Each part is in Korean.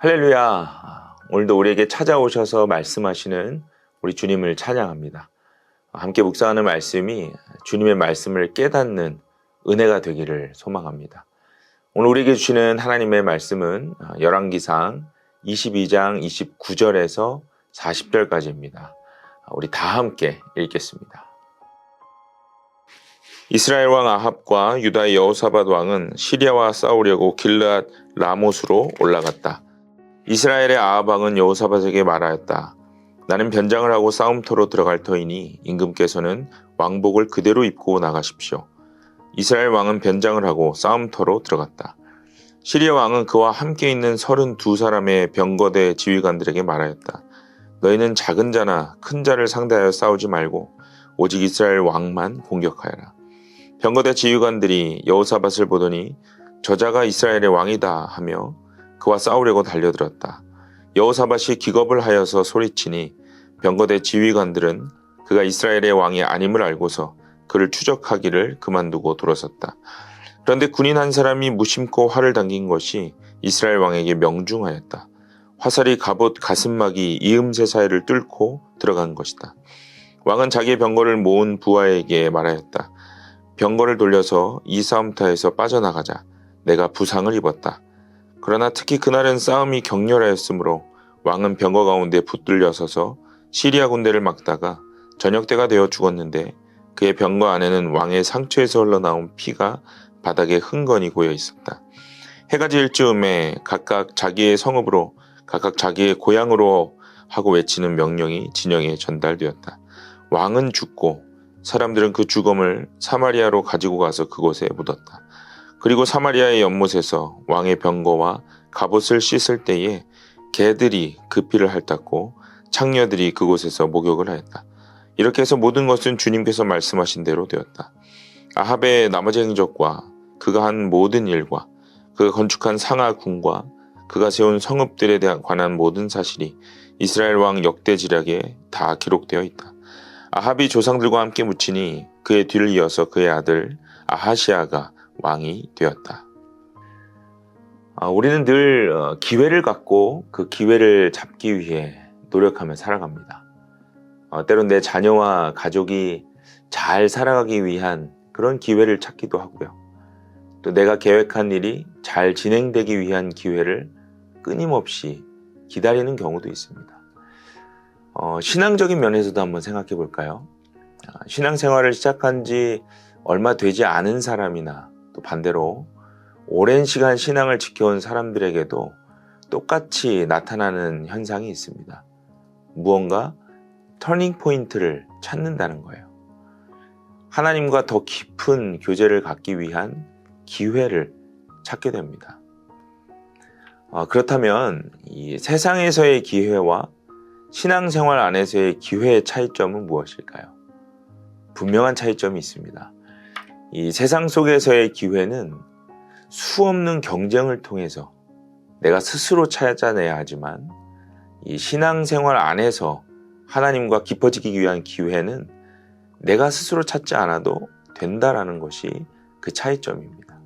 할렐루야. 오늘도 우리에게 찾아오셔서 말씀하시는 우리 주님을 찬양합니다. 함께 묵상하는 말씀이 주님의 말씀을 깨닫는 은혜가 되기를 소망합니다. 오늘 우리에게 주시는 하나님의 말씀은 열왕기상 22장 29절에서 40절까지입니다. 우리 다 함께 읽겠습니다. 이스라엘 왕 아합과 유다의 여호사밧 왕은 시리아와 싸우려고 길르앗 라못으로 올라갔다. 이스라엘의 아합 왕은 여호사밧에게 말하였다. 나는 변장을 하고 싸움터로 들어갈 터이니 임금께서는 왕복을 그대로 입고 나가십시오. 이스라엘 왕은 변장을 하고 싸움터로 들어갔다. 시리아 왕은 그와 함께 있는 32사람의 병거대 지휘관들에게 말하였다. 너희는 작은 자나 큰 자를 상대하여 싸우지 말고 오직 이스라엘 왕만 공격하여라. 병거대 지휘관들이 여호사밧을 보더니 저자가 이스라엘의 왕이다 하며 그와 싸우려고 달려들었다. 여호사밧이 기겁을 하여서 소리치니 병거대 지휘관들은 그가 이스라엘의 왕이 아님을 알고서 그를 추적하기를 그만두고 돌아섰다. 그런데 군인 한 사람이 무심코 활을 당긴 것이 이스라엘 왕에게 명중하였다. 화살이 갑옷 가슴막이 이음새 사이를 뚫고 들어간 것이다. 왕은 자기의 병거를 모은 부하에게 말하였다. 병거를 돌려서 이 싸움터에서 빠져나가자. 내가 부상을 입었다. 그러나 특히 그날은 싸움이 격렬하였으므로 왕은 병거 가운데 붙들려 서서 시리아 군대를 막다가 저녁때가 되어 죽었는데 그의 병거 안에는 왕의 상처에서 흘러나온 피가 바닥에 흥건히 고여 있었다. 해가 질 즈음에 각각 자기의 성읍으로 각각 자기의 고향으로 하고 외치는 명령이 진영에 전달되었다. 왕은 죽고 사람들은 그 죽음을 사마리아로 가지고 가서 그곳에 묻었다. 그리고 사마리아의 연못에서 왕의 병거와 갑옷을 씻을 때에 개들이 그 피를 핥았고 창녀들이 그곳에서 목욕을 하였다. 이렇게 해서 모든 것은 주님께서 말씀하신 대로 되었다. 아합의 나머지 행적과 그가 한 모든 일과 그가 건축한 상하궁과 그가 세운 성읍들에 관한 모든 사실이 이스라엘 왕 역대지략에 다 기록되어 있다. 아합이 조상들과 함께 묻히니 그의 뒤를 이어서 그의 아들 아하시아가 왕이 되었다. 우리는 늘 기회를 갖고 그 기회를 잡기 위해 노력하며 살아갑니다. 때론 내 자녀와 가족이 잘 살아가기 위한 그런 기회를 찾기도 하고요. 또 내가 계획한 일이 잘 진행되기 위한 기회를 끊임없이 기다리는 경우도 있습니다. 신앙적인 면에서도 한번 생각해 볼까요? 신앙생활을 시작한 지 얼마 되지 않은 사람이나 또 반대로 오랜 시간 신앙을 지켜온 사람들에게도 똑같이 나타나는 현상이 있습니다. 무언가 터닝 포인트를 찾는다는 거예요. 하나님과 더 깊은 교제를 갖기 위한 기회를 찾게 됩니다. 그렇다면 이 세상에서의 기회와 신앙생활 안에서의 기회의 차이점은 무엇일까요? 분명한 차이점이 있습니다. 이 세상 속에서의 기회는 수없는 경쟁을 통해서 내가 스스로 찾아내야 하지만 이 신앙생활 안에서 하나님과 깊어지기 위한 기회는 내가 스스로 찾지 않아도 된다라는 것이 그 차이점입니다.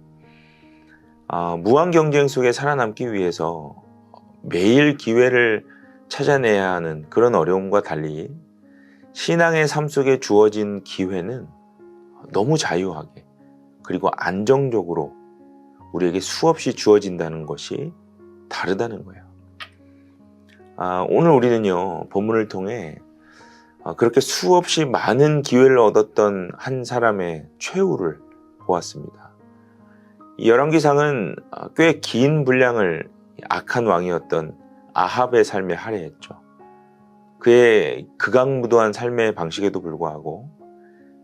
무한 경쟁 속에 살아남기 위해서 매일 기회를 찾아내야 하는 그런 어려움과 달리 신앙의 삶 속에 주어진 기회는 너무 자유하게 그리고 안정적으로 우리에게 수없이 주어진다는 것이 다르다는 거예요. 오늘 우리는요, 본문을 통해 그렇게 수없이 많은 기회를 얻었던 한 사람의 최후를 보았습니다. 이 열왕기상은 꽤 긴 분량을 악한 왕이었던 아합의 삶에 할애했죠. 그의 극악무도한 삶의 방식에도 불구하고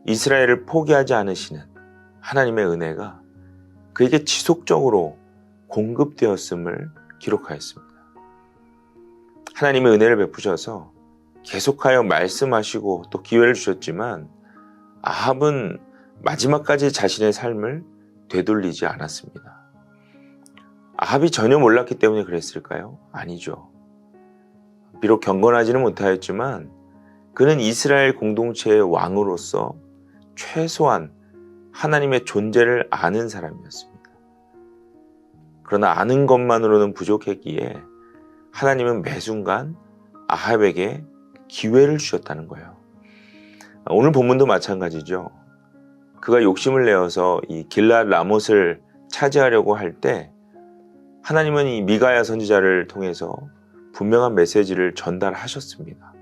이스라엘을 포기하지 않으시는 하나님의 은혜가 그에게 지속적으로 공급되었음을 기록하였습니다. 하나님의 은혜를 베푸셔서 계속하여 말씀하시고 또 기회를 주셨지만 아합은 마지막까지 자신의 삶을 되돌리지 않았습니다. 아합이 전혀 몰랐기 때문에 그랬을까요? 아니죠. 비록 경건하지는 못하였지만 그는 이스라엘 공동체의 왕으로서 최소한 하나님의 존재를 아는 사람이었습니다. 그러나 아는 것만으로는 부족했기에 하나님은 매 순간 아합에게 기회를 주셨다는 거예요. 오늘 본문도 마찬가지죠. 그가 욕심을 내어서 이 길앗 라못을 차지하려고 할 때 하나님은 이 미가야 선지자를 통해서 분명한 메시지를 전달하셨습니다.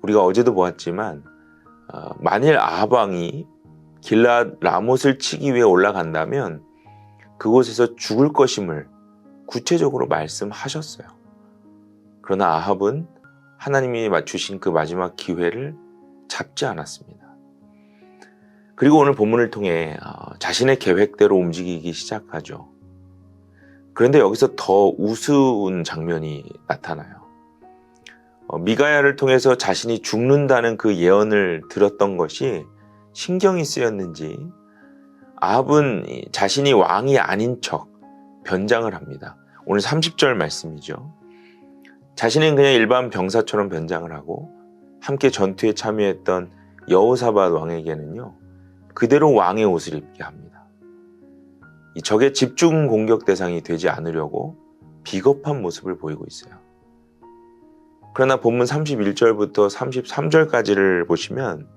우리가 어제도 보았지만 만일 아합 왕이 길앗 라못을 치기 위해 올라간다면 그곳에서 죽을 것임을 구체적으로 말씀하셨어요. 그러나 아합은 하나님이 맞추신 그 마지막 기회를 잡지 않았습니다. 그리고 오늘 본문을 통해 자신의 계획대로 움직이기 시작하죠. 그런데 여기서 더 우스운 장면이 나타나요. 미가야를 통해서 자신이 죽는다는 그 예언을 들었던 것이 신경이 쓰였는지 아합은 자신이 왕이 아닌 척 변장을 합니다. 오늘 30절 말씀이죠. 자신은 그냥 일반 병사처럼 변장을 하고 함께 전투에 참여했던 여호사밧 왕에게는요, 그대로 왕의 옷을 입게 합니다. 이 적의 집중 공격 대상이 되지 않으려고 비겁한 모습을 보이고 있어요. 그러나 본문 31절부터 33절까지를 보시면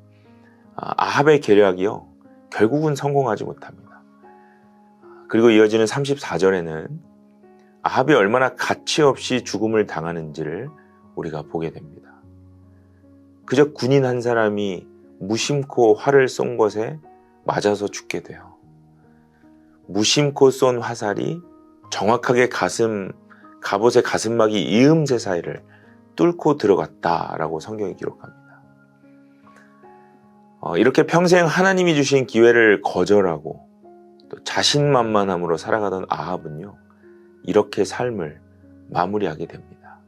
아합의 계략이요, 결국은 성공하지 못합니다. 그리고 이어지는 34절에는 아합이 얼마나 가치없이 죽음을 당하는지를 우리가 보게 됩니다. 그저 군인 한 사람이 무심코 활을 쏜 것에 맞아서 죽게 돼요. 무심코 쏜 화살이 정확하게 갑옷의 가슴막이 이음새 사이를 뚫고 들어갔다라고 성경이 기록합니다. 이렇게 평생 하나님이 주신 기회를 거절하고 또 자신만만함으로 살아가던 아합은요, 이렇게 삶을 마무리하게 됩니다.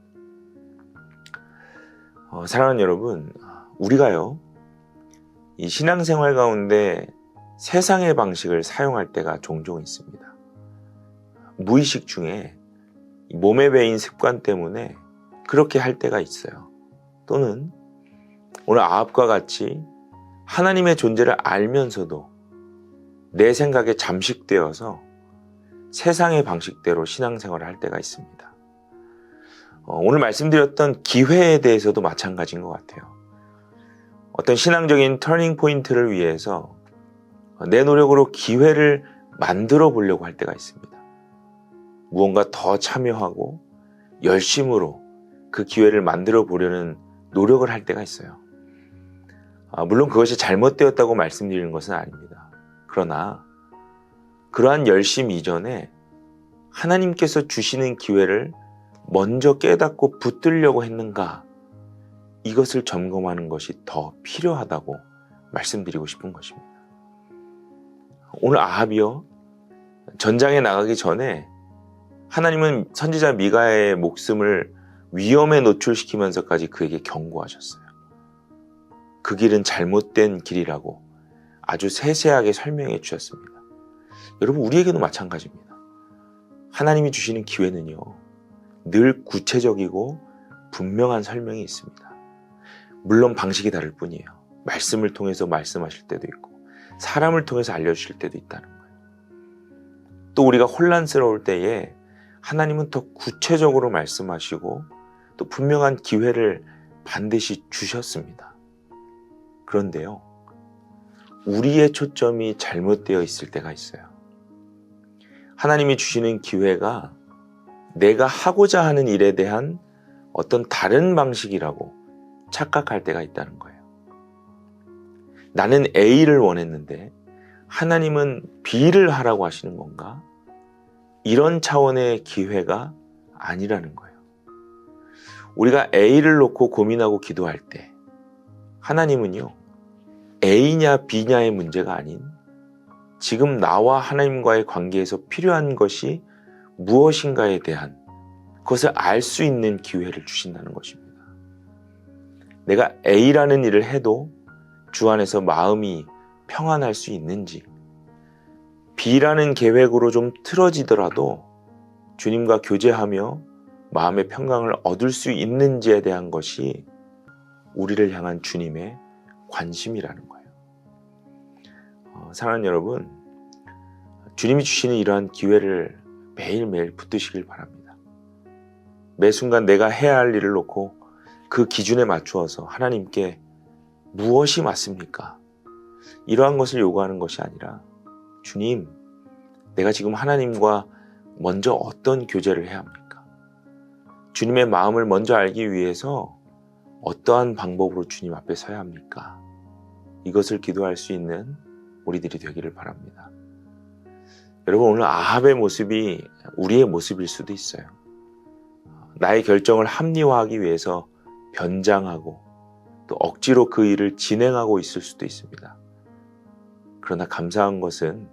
사랑하는 여러분, 우리가요, 이 신앙생활 가운데 세상의 방식을 사용할 때가 종종 있습니다. 무의식 중에 몸에 배인 습관 때문에 그렇게 할 때가 있어요. 또는 오늘 아합과 같이 하나님의 존재를 알면서도 내 생각에 잠식되어서 세상의 방식대로 신앙생활을 할 때가 있습니다. 오늘 말씀드렸던 기회에 대해서도 마찬가지인 것 같아요. 어떤 신앙적인 터닝 포인트를 위해서 내 노력으로 기회를 만들어 보려고 할 때가 있습니다. 무언가 더 참여하고 열심으로 그 기회를 만들어 보려는 노력을 할 때가 있어요. 물론 그것이 잘못되었다고 말씀드리는 것은 아닙니다. 그러나 그러한 열심 이전에 하나님께서 주시는 기회를 먼저 깨닫고 붙들려고 했는가, 이것을 점검하는 것이 더 필요하다고 말씀드리고 싶은 것입니다. 오늘 아합이요, 전장에 나가기 전에 하나님은 선지자 미가야의 목숨을 위험에 노출시키면서까지 그에게 경고하셨어요. 그 길은 잘못된 길이라고 아주 세세하게 설명해 주셨습니다. 여러분, 우리에게도 마찬가지입니다. 하나님이 주시는 기회는요, 늘 구체적이고 분명한 설명이 있습니다. 물론 방식이 다를 뿐이에요. 말씀을 통해서 말씀하실 때도 있고 사람을 통해서 알려주실 때도 있다는 거예요. 또 우리가 혼란스러울 때에 하나님은 더 구체적으로 말씀하시고 또 분명한 기회를 반드시 주셨습니다. 그런데요, 우리의 초점이 잘못되어 있을 때가 있어요. 하나님이 주시는 기회가 내가 하고자 하는 일에 대한 어떤 다른 방식이라고 착각할 때가 있다는 거예요. 나는 A를 원했는데 하나님은 B를 하라고 하시는 건가? 이런 차원의 기회가 아니라는 거예요. 우리가 A를 놓고 고민하고 기도할 때 하나님은요, A냐 B냐의 문제가 아닌 지금 나와 하나님과의 관계에서 필요한 것이 무엇인가에 대한 그것을 알 수 있는 기회를 주신다는 것입니다. 내가 A라는 일을 해도 주 안에서 마음이 평안할 수 있는지, B라는 계획으로 좀 틀어지더라도 주님과 교제하며 마음의 평강을 얻을 수 있는지에 대한 것이 우리를 향한 주님의 관심이라는 거예요. 사랑하는 여러분, 주님이 주시는 이러한 기회를 매일매일 붙드시길 바랍니다. 매 순간 내가 해야 할 일을 놓고 그 기준에 맞추어서 하나님께 무엇이 맞습니까? 이러한 것을 요구하는 것이 아니라 주님, 내가 지금 하나님과 먼저 어떤 교제를 해야 합니까? 주님의 마음을 먼저 알기 위해서 어떠한 방법으로 주님 앞에 서야 합니까? 이것을 기도할 수 있는 우리들이 되기를 바랍니다. 여러분, 오늘 아합의 모습이 우리의 모습일 수도 있어요. 나의 결정을 합리화하기 위해서 변장하고 또 억지로 그 일을 진행하고 있을 수도 있습니다. 그러나 감사한 것은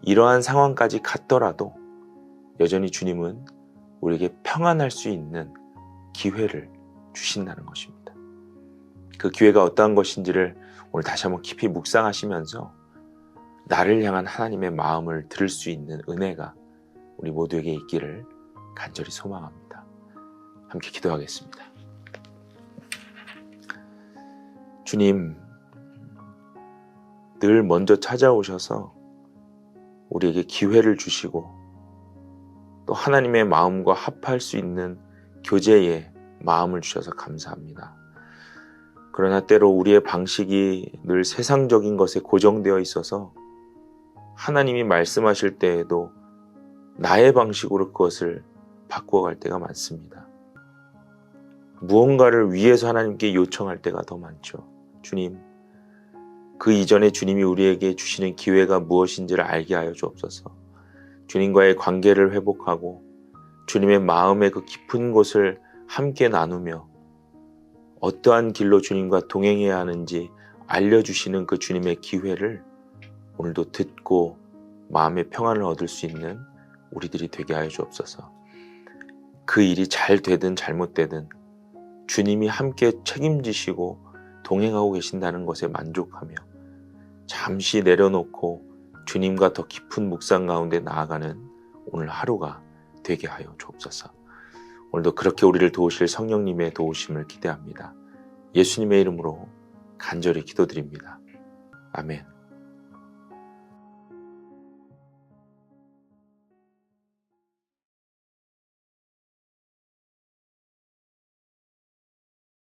이러한 상황까지 갔더라도 여전히 주님은 우리에게 평안할 수 있는 기회를 주신다는 것입니다. 그 기회가 어떠한 것인지를 오늘 다시 한번 깊이 묵상하시면서 나를 향한 하나님의 마음을 들을 수 있는 은혜가 우리 모두에게 있기를 간절히 소망합니다. 함께 기도하겠습니다. 주님, 늘 먼저 찾아오셔서 우리에게 기회를 주시고 또 하나님의 마음과 합할 수 있는 교제의 마음을 주셔서 감사합니다. 그러나 때로 우리의 방식이 늘 세상적인 것에 고정되어 있어서 하나님이 말씀하실 때에도 나의 방식으로 그것을 바꾸어갈 때가 많습니다. 무언가를 위해서 하나님께 요청할 때가 더 많죠. 주님, 그 이전에 주님이 우리에게 주시는 기회가 무엇인지를 알게 하여 주옵소서. 주님과의 관계를 회복하고 주님의 마음의 그 깊은 곳을 함께 나누며 어떠한 길로 주님과 동행해야 하는지 알려주시는 그 주님의 기회를 오늘도 듣고 마음의 평안을 얻을 수 있는 우리들이 되게 하여 주옵소서. 그 일이 잘 되든 잘못되든 주님이 함께 책임지시고 동행하고 계신다는 것에 만족하며 잠시 내려놓고 주님과 더 깊은 묵상 가운데 나아가는 오늘 하루가 되게 하여 주옵소서. 오늘도 그렇게 우리를 도우실 성령님의 도우심을 기대합니다. 예수님의 이름으로 간절히 기도드립니다. 아멘.